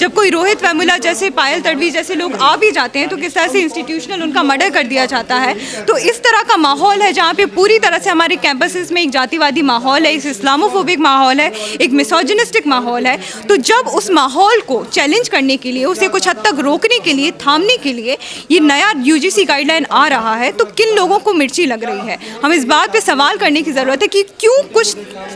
जब कोई रोहित वेमुला जैसे, पायल तडवी जैसे लोग आ भी जाते हैं तो किस तरह से इंस्टीट्यूशनल उनका मर्डर कर दिया जाता है। तो इस तरह का माहौल है जहाँ पे पूरी तरह से हमारे कैंपसेस में एक जातिवादी माहौल है, एक इस्लामोफोबिक माहौल है, एक मिसोजिनिस्टिक माहौल है। तो जब उस माहौल को चैलेंज करने के लिए, उसे कुछ हद तक रोकने के लिए, थामने के लिए ये नया यूजीसी गाइडलाइन आ रहा है, तो किन लोगों को मिर्ची लग रही है। हम इस बात पे सवाल करने की ज़रूरत है कि क्यों कुछ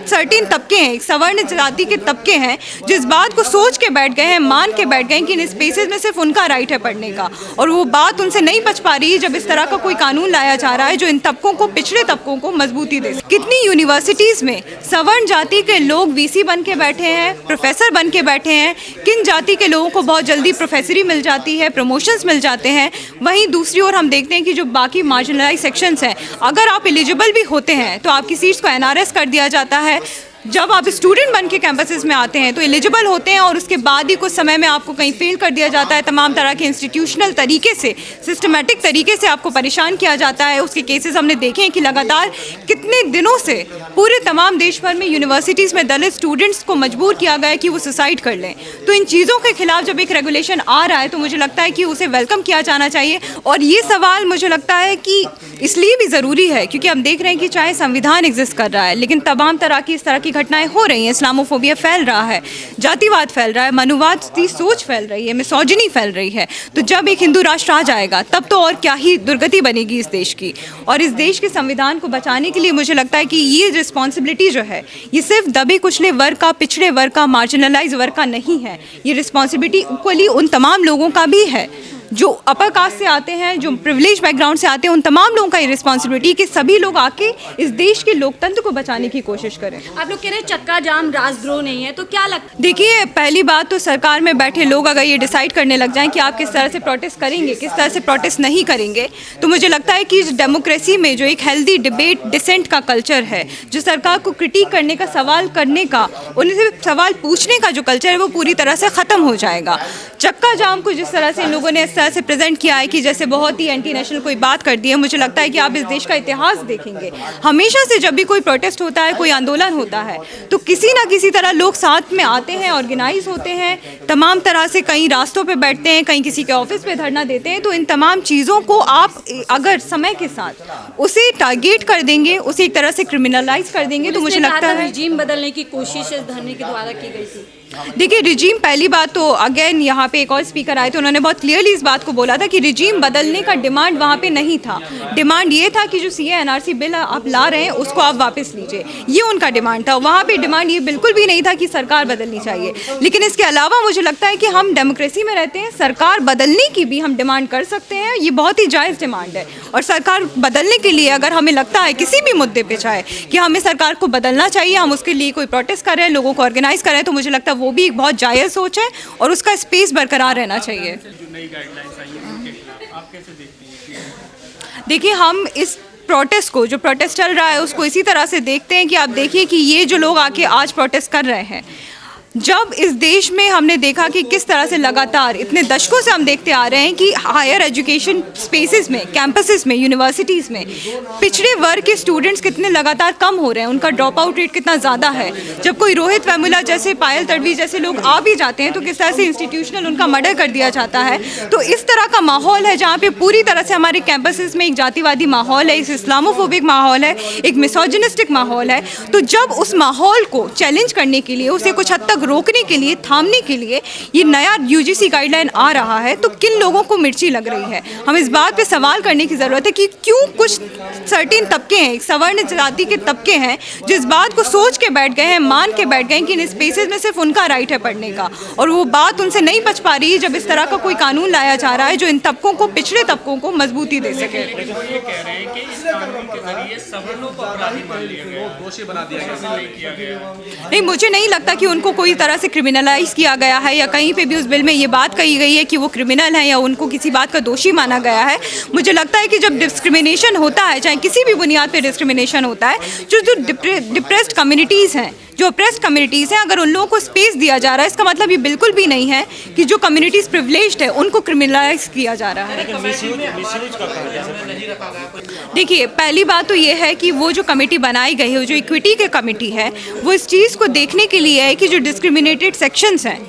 सर्टेन तबके हैं, एक सवर्ण जाति के तबके हैं जो इस बात को सोच के बैठ गए हैं, मान के बैठ गए हैं कि इन स्पेसेस में सिर्फ उनका राइट है पढ़ने का, और वो बात उनसे नहीं बच पा रही है जब इस तरह का कोई कानून लाया जा रहा है जो इन तबकों को, पिछड़े तबकों को मजबूती दे। कितनी यूनिवर्सिटीज़ में सवर्ण जाति के लोग वीसी बन के बैठे हैं, प्रोफेसर बन के बैठे हैं, किन जाति के लोगों को बहुत जल्दी प्रोफेसरी मिल जाती है, प्रमोशंस मिल जाते हैं। वहीं दूसरी ओर हम देखते हैं कि जो बाकी मार्जिनलाइज सेक्शंस हैं, अगर आप एलिजिबल भी होते हैं तो आपकी सीट्स को एनआरएस कर दिया जाता है। जब आप स्टूडेंट बन के कैंपसेस में आते हैं तो एलिजिबल होते हैं और उसके बाद ही कुछ समय में आपको कहीं फेल कर दिया जाता है। तमाम तरह के इंस्टीट्यूशनल तरीके से, सिस्टमेटिक तरीके से आपको परेशान किया जाता है। उसके केसेस हमने देखे हैं कि लगातार कितने दिनों से पूरे तमाम देश भर में यूनिवर्सिटीज़ में दलित स्टूडेंट्स को मजबूर किया गया है कि वो सुसाइड कर लें। तो इन चीज़ों के खिलाफ जब एक रेगुलेशन आ रहा है तो मुझे लगता है कि उसे वेलकम किया जाना चाहिए। और ये सवाल मुझे लगता है कि इसलिए भी ज़रूरी है क्योंकि हम देख रहे हैं कि चाहे संविधान एग्जिस्ट कर रहा है, लेकिन तमाम तरह की इस तरह की घटनाएं हो रही हैं। इस्लामोफोबिया फैल रहा है, जातिवाद फैल रहा है, मनुवाद की सोच फैल रही है, मिसोजिनी फैल रही है। तो जब एक हिंदू राष्ट्र आ जाएगा तब तो और क्या ही दुर्गति बनेगी इस देश की। और इस देश के संविधान को बचाने के लिए मुझे लगता है कि ये रिस्पॉन्सिबिलिटी जो है ये सिर्फ दबे कुचले वर्ग का, पिछड़े वर्ग का, मार्जिनलाइज वर्ग का नहीं है। ये रिस्पॉन्सिबिलिटी इक्वली उन तमाम लोगों का भी है जो अपर कास्ट से आते हैं, जो प्रिविलेज बैकग्राउंड से आते हैं। उन तमाम लोगों का ये रिस्पॉन्सिबिलिटी कि सभी लोग आके इस देश के लोकतंत्र को बचाने की कोशिश करें। आप लोग कह रहे हैं चक्का जाम राजद्रोह नहीं है, तो क्या लगता है? देखिए, पहली बात तो सरकार में बैठे लोग अगर ये डिसाइड करने लग जाएं कि आप किस तरह से प्रोटेस्ट करेंगे, किस तरह से प्रोटेस्ट नहीं करेंगे, तो मुझे लगता है कि डेमोक्रेसी में जो एक हेल्दी डिबेट, डिसेंट का कल्चर है, जो सरकार को क्रिटिक करने का, सवाल करने का, उनसे सवाल पूछने का जो कल्चर है वो पूरी तरह से ख़त्म हो जाएगा। चक्का जाम को जिस तरह से इन लोगों ने इस तरह से प्रेजेंट किया है कि जैसे बहुत ही एंटी नेशनल कोई बात कर दी है, मुझे लगता है कि आप इस देश का इतिहास देखेंगे, हमेशा से जब भी कोई प्रोटेस्ट होता है, कोई आंदोलन होता है, तो किसी ना किसी तरह लोग साथ में आते हैं, ऑर्गेनाइज होते हैं, तमाम तरह से कहीं रास्तों पे बैठते हैं, कहीं किसी के ऑफिस पे धरना देते हैं। तो इन तमाम चीज़ों को आप अगर समय के साथ उसे टारगेट कर देंगे, उसे एक तरह से क्रिमिनलाइज कर देंगे, तो मुझे लगता है रिजीम बदलने की कोशिश इस धरने के द्वारा की गई थी। देखिए, रिजीम, पहली बात तो अगेन यहाँ पे एक और स्पीकर आए थे, उन्होंने बहुत क्लियरली इस बात को बोला था कि रिजीम बदलने का डिमांड वहाँ पे नहीं था। डिमांड ये था कि जो सीए एनआरसी बिल आप ला रहे हैं उसको आप वापस लीजिए, ये उनका डिमांड था। वहाँ पे डिमांड ये बिल्कुल भी नहीं था कि सरकार बदलनी चाहिए। लेकिन इसके अलावा मुझे लगता है कि हम डेमोक्रेसी में रहते हैं, सरकार बदलने की भी हम डिमांड कर सकते हैं, ये बहुत ही जायज़ डिमांड है। और सरकार बदलने के लिए अगर हमें लगता है किसी भी मुद्दे पर चाहे कि हमें सरकार को बदलना चाहिए, हम उसके लिए कोई प्रोटेस्ट कर रहे हैं, लोगों को ऑर्गेनाइज कर रहे हैं, तो मुझे लगता है वो भी एक बहुत जायज़ सोच है और उसका स्पेस बरकरार रहना चाहिए। देखिए, हम इस प्रोटेस्ट को, जो प्रोटेस्ट चल रहा है उसको इसी तरह से देखते हैं कि आप देखिए कि ये जो लोग आके आज प्रोटेस्ट कर रहे हैं, जब इस देश में हमने देखा कि किस तरह से लगातार इतने दशकों से हम देखते आ रहे हैं कि हायर एजुकेशन स्पेसेस में, कैंपसेस में, यूनिवर्सिटीज़ में पिछड़े वर्ग के स्टूडेंट्स कितने लगातार कम हो रहे हैं, उनका ड्रॉप आउट रेट कितना ज़्यादा है। जब कोई रोहित वेमुला जैसे, पायल तडवी जैसे लोग आ भी जाते हैं तो किस तरह से इंस्टीट्यूशनल उनका मर्डर कर दिया जाता है। तो इस तरह का माहौल है जहाँ पर पूरी तरह से हमारे कैंपसेस में एक जातिवादी माहौल है, एक इस्लामोफोबिक माहौल है, एक मिसोजिनिस्टिक माहौल है। तो जब उस माहौल को चैलेंज करने के लिए, उसे कुछ हद तक रोकने के लिए, थामने के लिए ये नया यूजीसी गाइडलाइन आ रहा है, तो किन लोगों को मिर्ची लग रही है। हम इस बात पे सवाल करने की ज़रूरत है कि क्यों कुछ सर्टेन तबके हैं, एक सवर्ण जाति के तबके हैं जो इस बात को सोच के बैठ गए हैं, मान के बैठ गए हैं कि इन स्पेसेस में सिर्फ उनका राइट है पढ़ने का, और वो बात उनसे नहीं बच पा रही है जब इस तरह का कोई कानून लाया जा रहा है जो इन तबकों को, पिछड़े तबकों को मजबूती दे सके। नहीं, मुझे नहीं लगता कि उनको कोई तरह से क्रिमिनलाइज किया गया है या कहीं पे भी उस बिल में ये बात कही गई है कि वो क्रिमिनल है या उनको किसी बात का दोषी माना गया है। मुझे लगता है कि जब डिस्क्रिमिनेशन होता है, चाहे किसी भी बुनियाद पे डिस्क्रिमिनेशन होता है, जो डिप्रेस्ड कम्युनिटीज़ हैं, जो अप्रेस्ड कम्युनिटीज़ हैं, अगर उन लोगों को स्पेस दिया जा रहा है, इसका मतलब ये बिल्कुल भी नहीं है कि जो कम्युनिटीज़ प्रिविलेज्ड है उनको क्रिमिनलाइज किया जा रहा है। देखिए, पहली बात तो ये है कि वो जो कमेटी बनाई गई है, जो इक्विटी की कमेटी है, वो इस चीज़ को देखने के लिए है कि जो डिस्क्रिमिनेटेड सेक्शंस हैं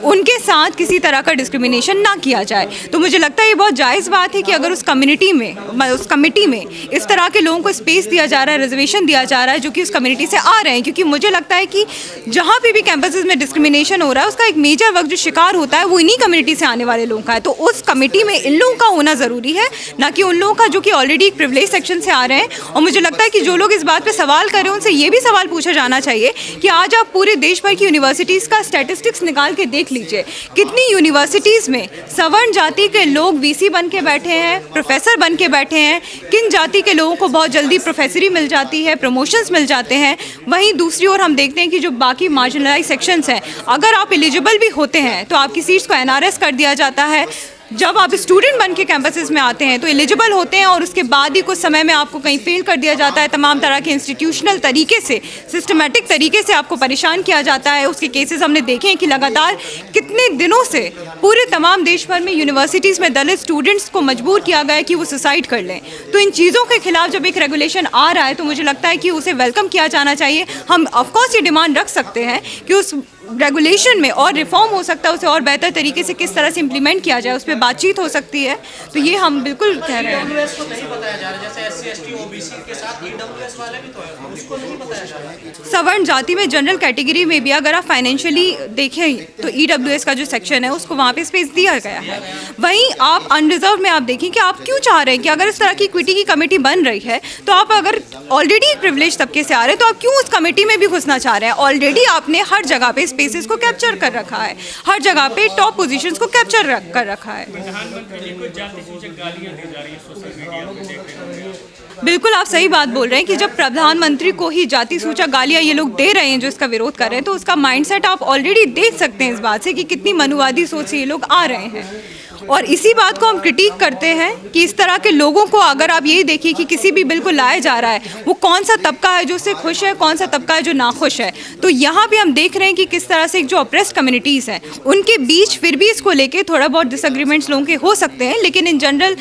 उनके साथ किसी तरह का डिस्क्रिमिनेशन ना किया जाए। तो मुझे लगता है ये बहुत जायज़ बात है कि अगर उस कम्युनिटी में, उस कमेटी में इस तरह के लोगों को स्पेस दिया जा रहा है, रिजर्वेशन दिया जा रहा है जो कि उस कम्युनिटी से आ रहे हैं, क्योंकि मुझे लगता है कि जहाँ पे भी कैंपसेस में डिस्क्रिमिनेशन हो रहा है उसका एक मेजर वर्ग जो शिकार होता है वो इन्हीं कम्युनिटी से आने वाले लोगों का है। तो उस कमेटी में इन लोगों का होना ज़रूरी है, ना कि उन लोगों का जो कि ऑलरेडी एक प्रिविलेज सेक्शन से आ रहे हैं। और मुझे लगता है कि जो लोग इस बात पर सवाल कर रहे हैं उनसे ये भी सवाल पूछा जाना चाहिए कि आज आप पूरे देश भर की यूनिवर्सिटीज़ का स्टैटिस्टिक्स निकाल के देख लीजिए, कितनी यूनिवर्सिटीज़ में सवर्ण जाति के लोग वीसी बन के बैठे हैं, प्रोफेसर बन के बैठे हैं, किन जाति के लोगों को बहुत जल्दी प्रोफेसरी मिल जाती है, प्रमोशंस मिल जाते हैं। वहीं दूसरी ओर हम देखते हैं कि जो बाकी मार्जिनलाइज सेक्शंस हैं, अगर आप एलिजिबल भी होते हैं तो आपकी सीट्स को एनआरएस कर दिया जाता है। जब आप स्टूडेंट बन के कैंपसेस में आते हैं तो एलिजिबल होते हैं और उसके बाद ही कुछ समय में आपको कहीं फेल कर दिया जाता है। तमाम तरह के इंस्टीट्यूशनल तरीके से, सिस्टमेटिक तरीके से आपको परेशान किया जाता है। उसके केसेस हमने देखे हैं कि लगातार कितने दिनों से पूरे तमाम देश भर में यूनिवर्सिटीज़ में दलित स्टूडेंट्स को मजबूर किया गया है कि वो सुसाइड कर लें। तो इन चीज़ों के खिलाफ जब एक रेगुलेशन आ रहा है तो मुझे लगता है कि उसे वेलकम किया जाना चाहिए। हम ऑफकोर्स ये डिमांड रख सकते हैं कि उस रेगुलेशन में और रिफॉर्म हो सकता है, उसे और बेहतर तरीके से किस तरह से इम्प्लीमेंट किया जाए, उस पर बातचीत हो सकती है। तो ये हम बिल्कुल कह रहे हैं। ईडब्ल्यूएस को नहीं बताया जा रहा, जैसे एससी एसटी ओबीसी के साथ ईडब्ल्यूएस वाले भी तो है, उसको नहीं बताया जा रहा। सवर्ण जाति में जनरल कैटेगरी में भी अगर आप फाइनेंशियली देखें तो ईडब्ल्यूएस का जो सेक्शन है उसको वहाँ पे स्पेस दिया गया है। वहीं आप अनरिजर्व में आप देखें कि आप क्यों चाह रहे हैं कि अगर इस तरह की इक्विटी की कमेटी बन रही है तो आप अगर ऑलरेडी एक प्रिविलेज तबके से आ रहे हैं तो आप क्यों उस कमेटी में भी घुसना चाह रहे हैं। ऑलरेडी आपने हर जगह पे स्पेसेस को कैप्चर कर रखा है, हर जगह पे टॉप पोजीशंस को कैप्चर कर रखा है। प्रधानमंत्री जी को जाति सूचक गालियां दी जा रही है सोशल मीडिया पे, देख रहे होंगे। बिल्कुल आप सही बात बोल रहे हैं कि जब प्रधानमंत्री को ही जाति सूचक गालियां ये लोग दे रहे हैं जो इसका विरोध कर रहे हैं, तो उसका माइंडसेट आप ऑलरेडी देख सकते हैं इस बात से कि कितनी मनुवादी सोच से ये लोग आ रहे हैं। और इसी बात को हम क्रिटिक करते हैं कि इस तरह के लोगों को अगर आप यही देखिए कि किसी भी बिल को लाया जा रहा है, वो कौन सा तबका है जो उससे खुश है, कौन सा तबका है जो नाखुश है। तो यहाँ भी हम देख रहे हैं कि किस तरह से जो ऑप्रेस्ड कम्युनिटीज़ हैं उनके बीच फिर भी इसको लेके थोड़ा बहुत डिसएग्रीमेंट्स लोगों के हो सकते हैं, लेकिन इन जनरल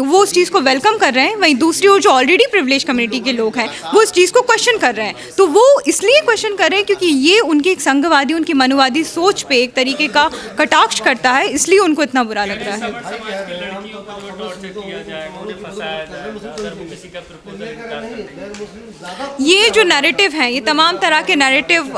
वो उस चीज़ को वेलकम कर रहे हैं। वहीं दूसरी ओर जो ऑलरेडी प्रिविलेज कम्युनिटी के लोग हैं वो इस चीज़ को क्वेश्चन कर रहे हैं। तो वो इसलिए क्वेश्चन कर रहे हैं क्योंकि ये उनकी एक संघवादी, उनकी मनुवादी सोच पे एक तरीके का कटाक्ष करता है, इसलिए उनको इतना बुरा लग रहा है। लड़कियों को जो टॉर्चर किया जाएगा, उन्हें फंसाया जाएगा अगर वो किसी का प्रपोजल इनकार करते हैं। ये जो नैरेटिव हैं, ये तमाम तरह के नैरेटिव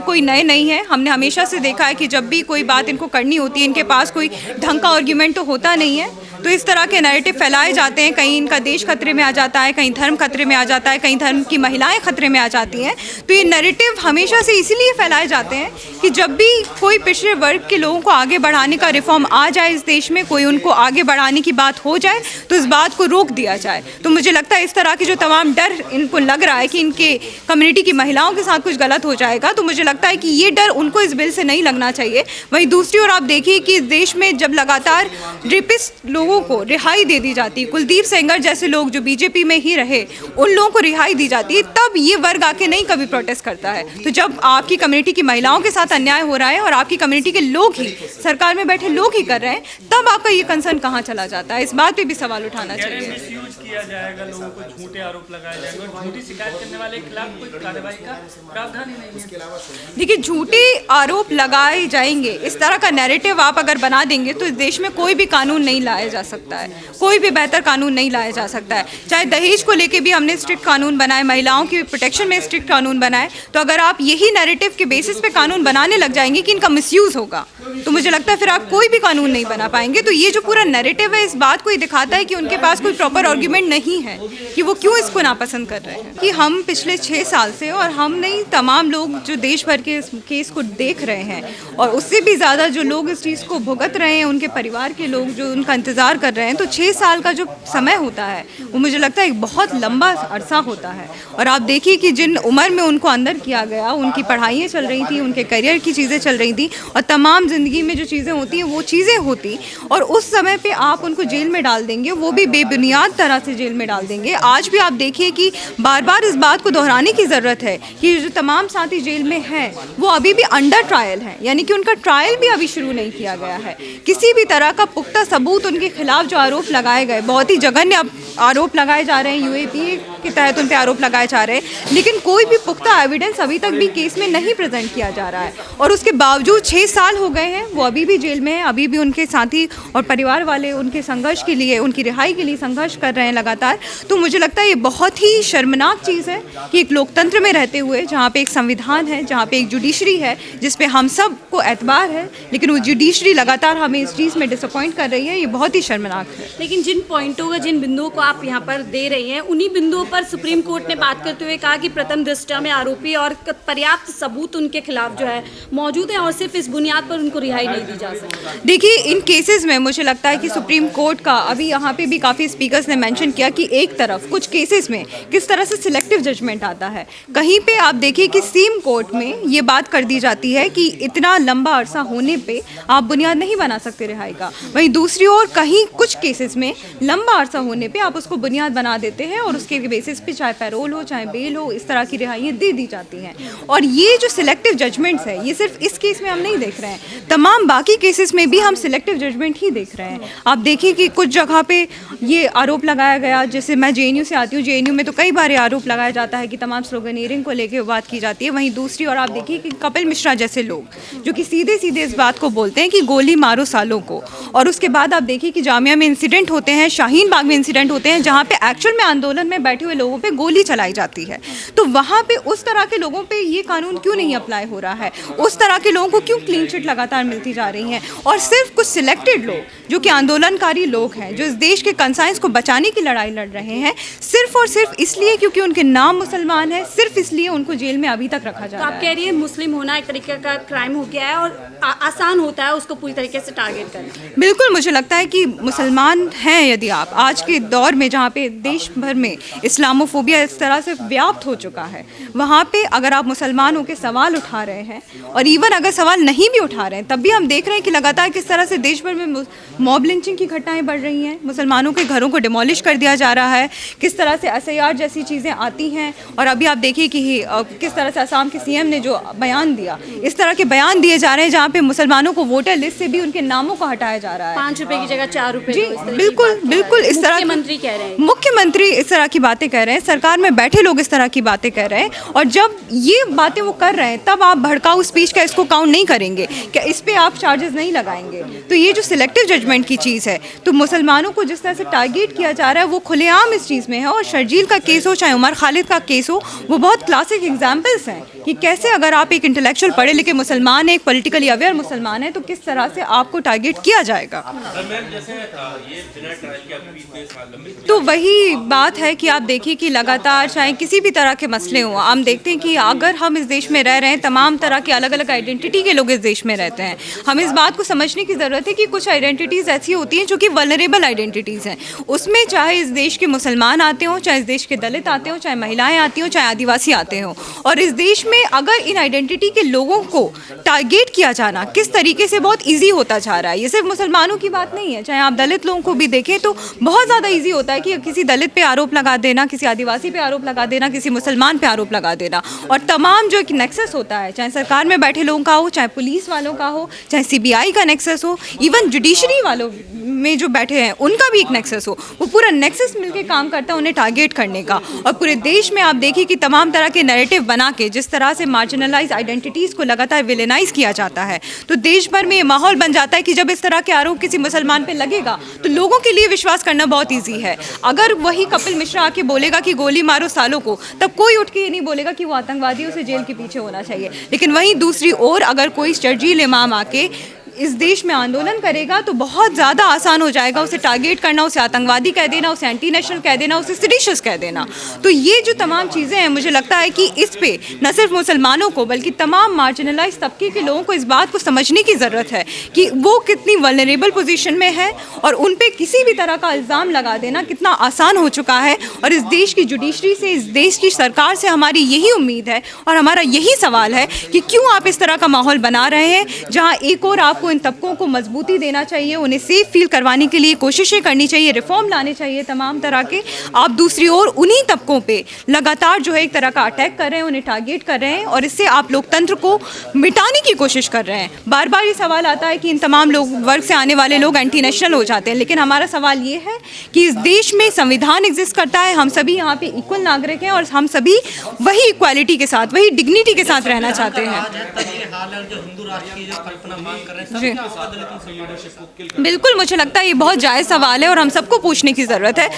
कोई नए नहीं है। हमने हमेशा से देखा है कि जब भी कोई बात इनको करनी होती है, इनके पास कोई ढंग का आर्ग्यूमेंट तो होता नहीं है, तो इस तरह के नैरेटिव फैलाए जाते हैं। कहीं इनका देश खतरे में आ जाता है, कहीं धर्म खतरे में आ जाता है, कहीं धर्म की महिलाएं खतरे में आ जाती हैं। तो ये नैरेटिव हमेशा से इसीलिए फैलाए जाते हैं कि जब भी कोई पिछड़े वर्ग के लोगों को आगे बढ़ाने का रिफॉर्म आ जाए इस देश में, कोई उनको आगे बढ़ाने की बात हो जाए तो इस बात को रोक दिया जाए। तो मुझे लगता है इस तरह की जो तमाम डर इनको लग रहा है कि इनके कम्युनिटी की महिलाओं के साथ कुछ गलत हो जाएगा, तो मुझे लगता है कि ये डर उनको इस बिल से नहीं लगना चाहिए। वहीं दूसरी ओर आप देखिए कि इस देश में जब लगातार रेपिस्ट लोगों को रिहाई दे दी जाती है, कुलदीप सेंगर जैसे लोग जो बीजेपी में ही रहे उन लोगों को रिहाई दी जाती है, तब ये वर्ग आके नहीं कभी प्रोटेस्ट करता है। तो जब आपकी कम्युनिटी की महिलाओं के साथ अन्याय हो रहा है और आपकी कम्युनिटी के लोग ही, सरकार में बैठे लोग ही कर रहे हैं, तब आपका ये कंसर्न कहाँ चला जाता है। इस बात पे भी सवाल उठाना चाहिए। मिसयूज किया जाएगा, लोगों को झूठे आरोप लगाए जाएंगे और झूठी शिकायत करने वाले के खिलाफ कोई कार्रवाई का प्रावधान ही नहीं है। देखिए, झूठे आरोप लगाए जाएंगे, इस तरह का नैरेटिव आप अगर बना देंगे तो इस देश में कोई भी कानून नहीं लाया जा सकता है, कोई भी बेहतर कानून नहीं लाया जा सकता है। चाहे दहेज को लेके भी हमने स्ट्रिक्ट कानून बनाए, महिलाओं की प्रोटेक्शन में स्ट्रिक्ट कानून बनाए, तो अगर आप यही नैरेटिव के बेसिस पे कानून बनाने लग जाएंगे कि इनका मिसयूज़ होगा, तो मुझे लगता है फिर आप कोई भी कानून नहीं बना पाएंगे। तो ये जो पूरा नैरेटिव है इस बात को ही दिखाता है कि उनके पास कोई प्रॉपर आर्ग्यूमेंट नहीं है कि वो क्यों इसको नापसंद कर रहे हैं। कि हम पिछले 6 साल से, और हम नहीं, तमाम लोग जो देश भर के इस केस को देख रहे हैं और उससे भी ज़्यादा जो लोग इस चीज़ को भुगत रहे हैं, उनके परिवार के लोग जो उनका इंतज़ार कर रहे हैं, तो 6 साल का जो समय होता है वो मुझे लगता है एक बहुत लंबा अरसा होता है। और आप देखिए कि जिन उम्र में उनको अंदर किया गया, उनकी पढ़ाइयाँ चल रही थी, उनके करियर की चीज़ें चल रही थी और तमाम ज़िंदगी में जो चीज़ें होती हैं वो चीज़ें होती, और उस समय पे आप उनको जेल में डाल देंगे, वो भी बेबुनियाद तरह से जेल में डाल देंगे। आज भी आप देखिए कि बार बार इस बात को दोहराने की ज़रूरत है कि जो तमाम साथी जेल में हैं वो अभी भी अंडर ट्रायल हैं, यानी कि उनका ट्रायल भी अभी शुरू नहीं किया गया है। किसी भी तरह का पुख्ता सबूत उनके खिलाफ जो आरोप लगाए गए, बहुत ही जघन्य आरोप लगाए जा रहे हैं, यूएपीए के तहत उन पर आरोप लगाए जा रहे हैं, लेकिन कोई भी पुख्ता एविडेंस अभी तक भी केस में नहीं प्रेजेंट किया जा रहा है। और उसके बावजूद 6 साल हो गए हैं, वो अभी भी जेल में हैं, अभी भी उनके साथी और परिवार वाले उनके संघर्ष के लिए, उनकी रिहाई के लिए संघर्ष कर रहे हैं लगातार। तो मुझे लगता है ये बहुत ही शर्मनाक चीज़ है कि एक लोकतंत्र में रहते हुए, जहाँ पे एक संविधान है, जहाँ पे एक जुडिशरी है, जिस पे हम सब को एतबार है, लेकिन वो जुडिशरी लगातार हमें इस चीज़ में डिसअपॉइंट कर रही है। ये बहुत ही शर्मनाक है। लेकिन जिन पॉइंटों का, जिन बिंदुओं को आप यहाँ पर दे रही हैं, उन्हीं बिंदुओं पर सुप्रीम कोर्ट ने बात करते हुए कहा कि प्रथम दृष्टया में आरोपी और पर्याप्त सबूत उनके खिलाफ जो है मौजूद है और सिर्फ इस बुनियाद पर उनको रिहाई नहीं दी जा सकती। देखिए, इन केसेस में मुझे लगता है कि सुप्रीम कोर्ट का, अभी यहाँ पे भी काफ़ी स्पीकर्स ने मेंशन किया कि एक तरफ कुछ केसेस में किस तरह से सिलेक्टिव जजमेंट आता है। कहीं पे आप देखिए कि सेम कोर्ट में ये बात कर दी जाती है कि इतना लंबा अरसा होने पे आप बुनियाद नहीं बना सकते रिहाई का। वहीं दूसरी ओर कहीं कुछ केसेस में लंबा अरसा होने पे आप उसको बुनियाद बना देते हैं और उसके बेसिस पे चाहे पैरोल हो चाहे बेल हो, इस तरह की रिहाइयाँ दे दी जाती हैं। और ये जो सिलेक्टिव जजमेंट्स है, ये सिर्फ इस केस में हम नहीं देख रहे हैं, तमाम बाकी केसेस में भी हम सिलेक्टिव जजमेंट ही देख रहे हैं। आप देखिए कि कुछ जगह पे ये आरोप लगाया गया, जैसे मैं जेएनयू से आती हूँ, जेएनयू में तो कई बार ये आरोप लगाया जाता है कि तमाम स्लोगनेयरिंग को लेकर बात की जाती है। वहीं दूसरी ओर आप देखिए कि कपिल मिश्रा जैसे लोग जो कि सीधे सीधे इस बात को बोलते हैं कि गोली मारो सालों को, और उसके बाद आप देखिए कि जामिया में इंसिडेंट होते हैं, शाहीन बाग में इंसिडेंट होते हैं, जहाँ पे एक्चुअल में आंदोलन में बैठे हुए लोगों पे गोली चलाई जाती है। तो वहाँ पे उस तरह के लोगों पे ये कानून क्यों नहीं अप्लाई हो रहा है? उस तरह के लोगों को क्यों क्लीन चिट लगातार मिलती जा रही हैं? और सिर्फ कुछ सिलेक्टेड लोग जो कि आंदोलनकारी लोग हैं, जो इस देश के कंसाइंस को बचाने की लड़ाई लड़ रहे हैं, सिर्फ और सिर्फ इसलिए क्योंकि उनके नाम मुसलमान है, सिर्फ इसलिए उनको जेल में अभी तक रखा जा रहा है। तो आप कह रही है मुस्लिम होना एक तरीके का क्राइम हो गया है और आसान होता है उसको पूरी तरीके से टारगेट करना। बिल्कुल, मुझे लगता है कि मुसलमान हैं यदि आप आज के दौर में, जहाँ पे देश भर में इस्लामोफोबिया इस तरह से व्याप्त हो चुका है, वहाँ पे अगर आप मुसलमान होकर सवाल उठा रहे हैं, और इवन अगर सवाल नहीं भी उठा रहे हैं, तब भी हम देख रहे हैं कि लगातार किस तरह से देश भर में मॉब लिंचिंग की घटनाएं बढ़ रही हैं, मुसलमानों के घरों को डिमोलिश कर दिया जा रहा है, किस तरह से SIR जैसी चीज़ें आती हैं। और अभी आप देखिए कि किस तरह से असम के CM ने जो बयान दिया, इस तरह के बयान दिए जा रहे हैं जहाँ पे मुसलमानों को वोटर लिस्ट से भी उनके नामों को हटाया जा रहा है। 5 रुपए की जगह 4 रुपए। जी बिल्कुल बिल्कुल, इस तरह मुख्यमंत्री कह रहे हैं, मुख्यमंत्री इस तरह की बातें कह रहे हैं, सरकार में बैठे लोग इस तरह की बातें कह रहे हैं, और जब ये बातें वो कर रहे हैं तब आप भड़काऊ स्पीच का इसको काउंट नहीं करेंगे, क्या इस पे आप चार्जेस नहीं लगाएंगे? तो ये जो सिलेक्टिव जजमेंट की चीज़ है, तो मुसलमानों को जिस तरह से टारगेट किया जा रहा है वो खुलेआम इस चीज़ में है। और शर्जील का केस हो चाहे उमर खालिद का केस हो, वो बहुत क्लासिक एग्जाम्पल्स हैं कि कैसे अगर आप एक इंटेलेक्चुअल पढ़े लिखे मुसलमान है, एक पॉलिटिकली अवेयर मुसलमान है, तो किस तरह से आपको टारगेट किया जाएगा। तो वही बात है कि आप देखिए कि लगातार चाहे किसी भी तरह के मसले हों, हम देखते हैं कि अगर हम इस देश में रह रहे हैं, तमाम तरह के अलग अलग आइडेंटिटी के लोग इस देश में रहते हैं, हमें इस बात को समझने की ज़रूरत है कि कुछ आइडेंटिटीज़ ऐसी होती हैं जो कि वल्नरेबल आइडेंटिटीज़ हैं। उसमें चाहे इस देश के मुसलमान आते हों, चाहे इस देश के दलित आते हों, चाहे महिलाएं आती हों, चाहे आदिवासी आते हों, और इस देश में अगर इन आइडेंटिटी के लोगों को टारगेट किया जाना किस तरीके से बहुत ईजी होता जा रहा है। ये सिर्फ मुसलमानों की बात नहीं है, चाहे आप दलित लोगों को भी देखें तो बहुत ज़्यादा ईजी होता है कि किसी दलित पे आरोप लगा देना, किसी आदिवासी पे आरोप लगा देना, किसी मुसलमान पे आरोप लगा देना। और तमाम जो एक नेक्सस होता है, चाहे सरकार में बैठे लोगों का हो, चाहे पुलिस वालों का हो, चाहे CBI का नेक्सस हो, इवन जुडिशरी वालों में जो बैठे हैं उनका भी एक नेक्सस हो, वो पूरा नेक्सस मिलकर काम करता है उन्हें टारगेट करने का। और पूरे देश में आप देखिए कि तमाम तरह के नैरेटिव बना के जिस तरह से मार्जिनलाइज आइडेंटिटीज़ को लगातार विलेनाइज किया जाता है, तो देश भर में ये माहौल बन जाता है कि जब इस तरह के आरोप किसी मुसलमान पे लगेगा तो लोगों के लिए विश्वास करना बहुत ईजी है। अगर वही कपिल मिश्रा आके बोलेगा कि गोली मारो सालों को, तब कोई उठ के ये नहीं बोलेगा कि वो आतंकवादियों से जेल के पीछे होना चाहिए। लेकिन वहीं दूसरी ओर अगर कोई शर्जील इमाम आके इस देश में आंदोलन करेगा तो बहुत ज़्यादा आसान हो जाएगा उसे टारगेट करना, उसे आतंकवादी कह देना, उसे एंटी नेशनल कह देना, उसे सिडिशियस कह देना। तो ये जो तमाम चीज़ें हैं, मुझे लगता है कि इस पे न सिर्फ मुसलमानों को बल्कि तमाम मार्जिनलाइज तबके के लोगों को इस बात को समझने की ज़रूरत है कि वो कितनी वल्नरेबल पोजीशन में है, और उन पे किसी भी तरह का इल्ज़ाम लगा देना कितना आसान हो चुका है। और इस देश की जुडिशरी से, इस देश की सरकार से हमारी यही उम्मीद है और हमारा यही सवाल है कि क्यों आप इस तरह का माहौल बना रहे हैं जहाँ एक और आप आपको इन तबकों को मजबूती देना चाहिए, उन्हें सेफ फील करवाने के लिए कोशिशें करनी चाहिए, रिफॉर्म लाने चाहिए तमाम तरह के। आप दूसरी ओर उन्हीं तबकों पे लगातार जो है एक तरह का अटैक कर रहे हैं, उन्हें टारगेट कर रहे हैं और इससे आप लोकतंत्र को मिटाने की कोशिश कर रहे हैं। बार बार ये सवाल आता है कि इन तमाम लोग वर्ग से आने वाले लोग एंटी नेशनल हो जाते हैं, लेकिन हमारा सवाल ये है कि इस देश में संविधान एग्जिस्ट करता है, हम सभी यहाँ पे इक्वल नागरिक हैं और हम सभी वही इक्वालिटी के साथ, वही डिग्निटी के साथ रहना चाहते हैं। तब ये हाल है जो हिंदू राष्ट्र की जो कल्पना मांग कर रहे हैं, जी। तब क्या होगा दलितों से लीडरशिप को किल कर? बिल्कुल, मुझे लगता है ये बहुत जायज़ सवाल है और हम सबको पूछने की ज़रूरत है।